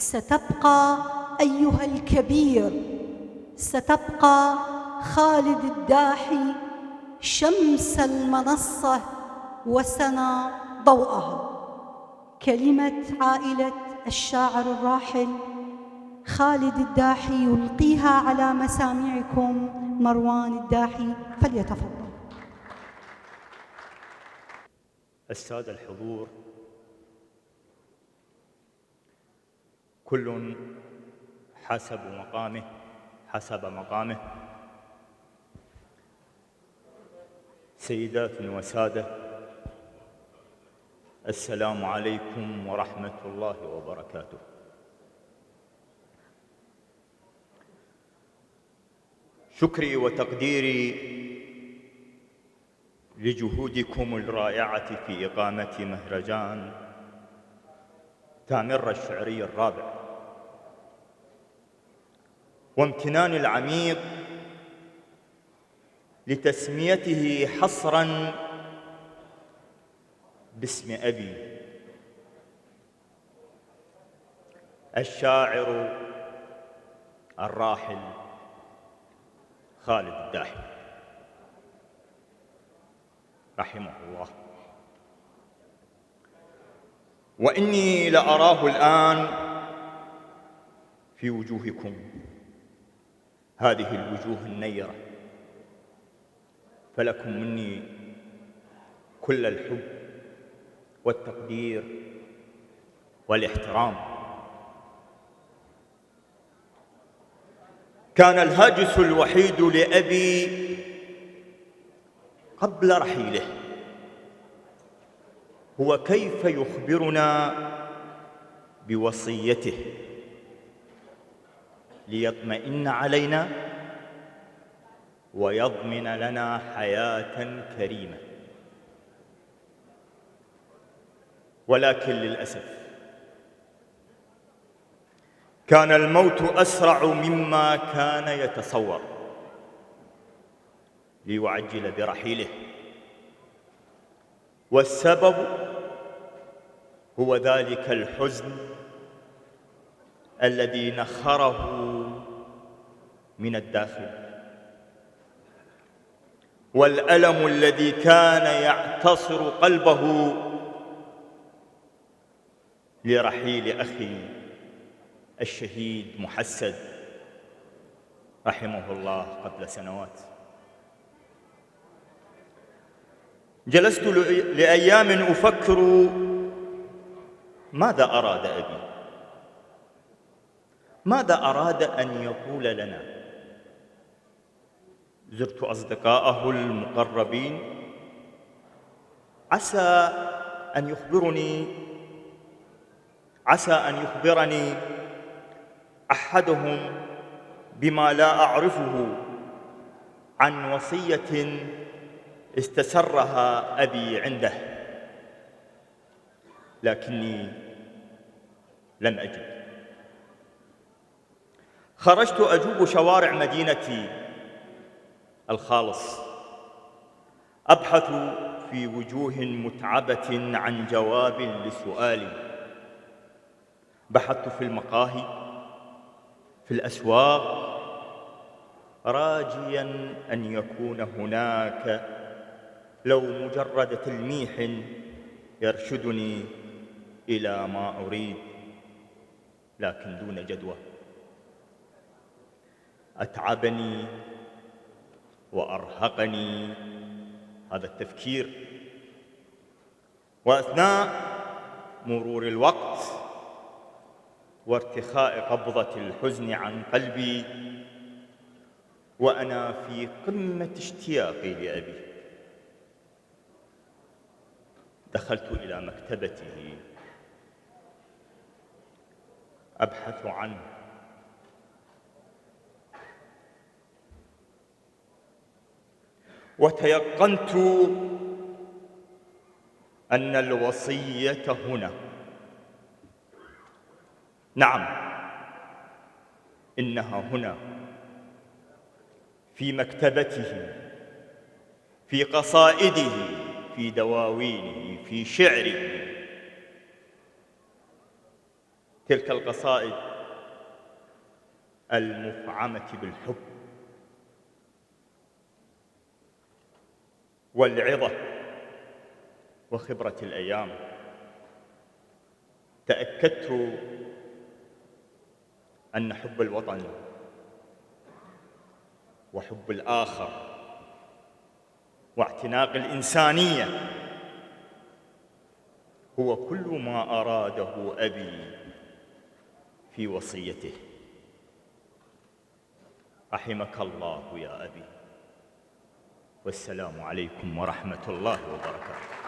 ستبقى أيها الكبير، ستبقى خالد الداحي شمس المنصة وسنى ضوءها. كلمة عائلة الشاعر الراحل خالد الداحي يلقيها على مسامعكم مروان الداحي، فليتفضل. السادة الحضور، كل حسب مقامه. سيدات وسادة، السلام عليكم ورحمة الله وبركاته. شكري وتقديري لجهودكم الرائعة في إقامة مهرجان تامر الشعري الرابع، وامتناني العميق لتسميته حصراً باسم أبي الشاعر الراحل خالد الداحي رحمه الله. وإني لأراه الآن في وجوهكم، هذه الوجوه النيرة، فلكم مني كل الحب والتقدير والاحترام. كان الهاجس الوحيد لأبي قبل رحيله هو كيف يخبرنا بوصيته ليطمئن علينا ويضمن لنا حياة كريمة. ولكن للأسف كان الموت أسرع مما كان يتصور ليعجل برحيله، والسبب هو ذلك الحزن الذي نخره من الداخل، والألم الذي كان يعتصر قلبه لرحيل أخي الشهيد محسد رحمه الله قبل سنوات. جلست لأيام أفكر ماذا أراد أبي، ماذا أراد أن يقول لنا. زرت أصدقاءه المقربين، عسى أن يخبرني أحدهم بما لا أعرفه عن وصية استسرها أبي عنده، لكني لم أجد. خرجت أجوب شوارع مدينتي الخالص، أبحث في وجوه متعبة عن جواب لسؤالي. بحثت في المقاهي، في الأسواق، راجياً أن يكون هناك لو مجرد تلميح يرشدني إلى ما أريد، لكن دون جدوى. أتعبني وأرهقني هذا التفكير، وأثناء مرور الوقت وارتخاء قبضة الحزن عن قلبي وأنا في قمة اشتياقي لأبي، دخلت إلى مكتبته أبحث عنه. وتيقنت أن الوصية هنا. نعم، إنها هنا، في مكتبته، في قصائده، في دواوينه، في شعره. تلك القصائد المفعمة بالحب والعظة وخبرة الأيام، تأكدت أن حب الوطن وحب الآخر واعتناق الإنسانية هو كل ما أراده أبي في وصيته. رحمك الله يا أبي، والسلام عليكم ورحمة الله وبركاته.